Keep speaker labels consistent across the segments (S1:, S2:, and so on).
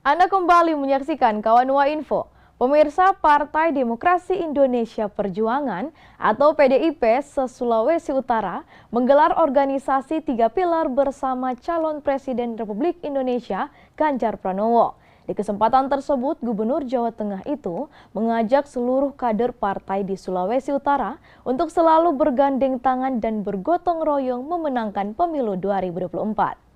S1: Anda kembali menyaksikan Kawanua Info. Pemirsa Partai Demokrasi Indonesia Perjuangan atau PDIP se-Sulawesi Utara menggelar organisasi 3 pilar bersama calon Presiden Republik Indonesia Ganjar Pranowo. Di kesempatan tersebut, Gubernur Jawa Tengah itu mengajak seluruh kader partai di Sulawesi Utara untuk selalu bergandeng tangan dan bergotong royong memenangkan pemilu 2024.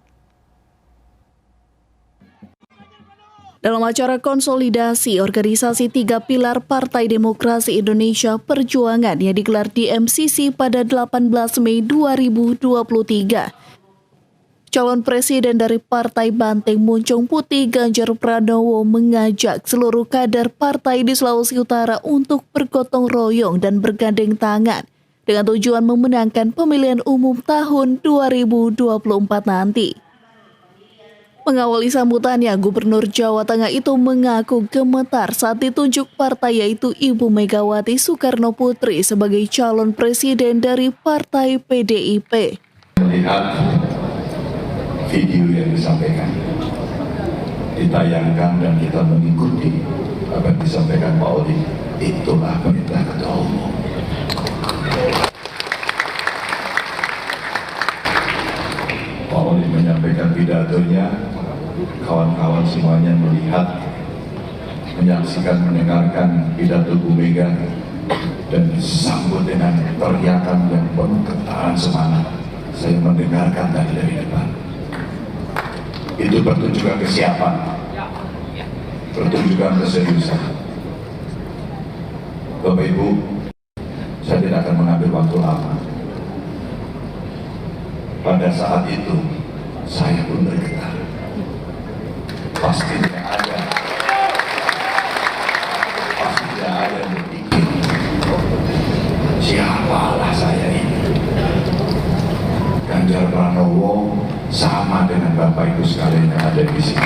S2: Dalam acara konsolidasi organisasi 3 pilar Partai Demokrasi Indonesia Perjuangan yang digelar di MCC pada 18 Mei 2023. Calon Presiden dari Partai Banteng Muncung Putih Ganjar Pranowo mengajak seluruh kader partai di Sulawesi Utara untuk bergotong royong dan bergandeng tangan dengan tujuan memenangkan pemilihan umum tahun 2024 nanti. Mengawali sambutannya, Gubernur Jawa Tengah itu mengaku gemetar saat ditunjuk partai yaitu Ibu Megawati Soekarno Putri sebagai calon presiden dari Partai PDIP.
S3: Melihat video yang disampaikan, ditayangkan dan kita mengikuti apa yang disampaikan Pak Oli, itulah perintah Ketua Umum. Pak Oli menyampaikan pidatonya, kawan-kawan semuanya melihat, menyaksikan, mendengarkan pidato Bu Mega dan disambut dengan teriakan yang penuh ketahan semangat. Saya mendengarkan tadi dari depan. Itu pertunjukan kesiapan, pertunjukan keseriusan. Bapak Ibu, saya tidak akan mengambil waktu lama. Pada saat itu, saya pun bergetar. Pasti tidak ada yang berpikir, siapalah saya ini. Ganjar Pranowo sama dengan Bapak Ibu sekalian yang ada di sini.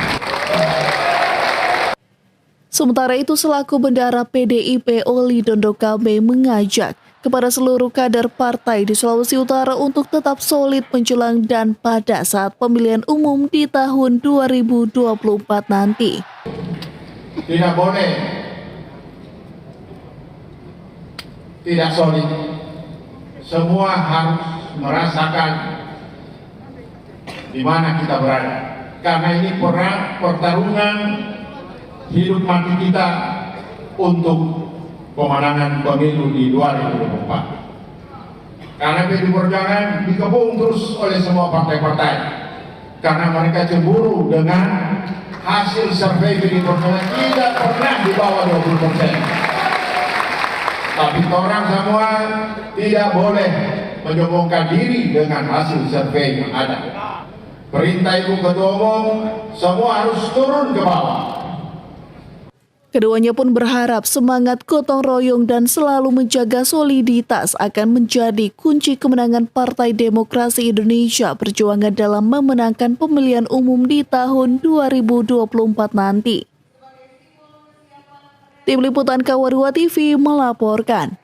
S2: Sementara itu, selaku bendahara PDIP Oli Dondokambe mengajak kepada seluruh kader partai di Sulawesi Utara untuk tetap solid menjelang dan pada saat pemilihan umum di tahun 2024 nanti.
S4: Tidak boleh tidak solid. Semua harus merasakan di mana kita berada. Karena ini pertarungan hidup mati kita untuk pemenangan pemilu di 2024. Karena PDI Perjuangan dikepung terus oleh semua partai-partai. Karena mereka cemburu dengan hasil survei PDI Perjuangan tidak pernah di bawah 20%. Tapi orang semua tidak boleh menyombongkan diri dengan hasil survei yang ada. Perintah Ibu Ketua Umum, semua harus turun ke bawah.
S2: Keduanya pun berharap semangat gotong royong dan selalu menjaga soliditas akan menjadi kunci kemenangan Partai Demokrasi Indonesia Perjuangan dalam memenangkan pemilihan umum di tahun 2024 nanti. Tim Liputan Kawanua TV melaporkan.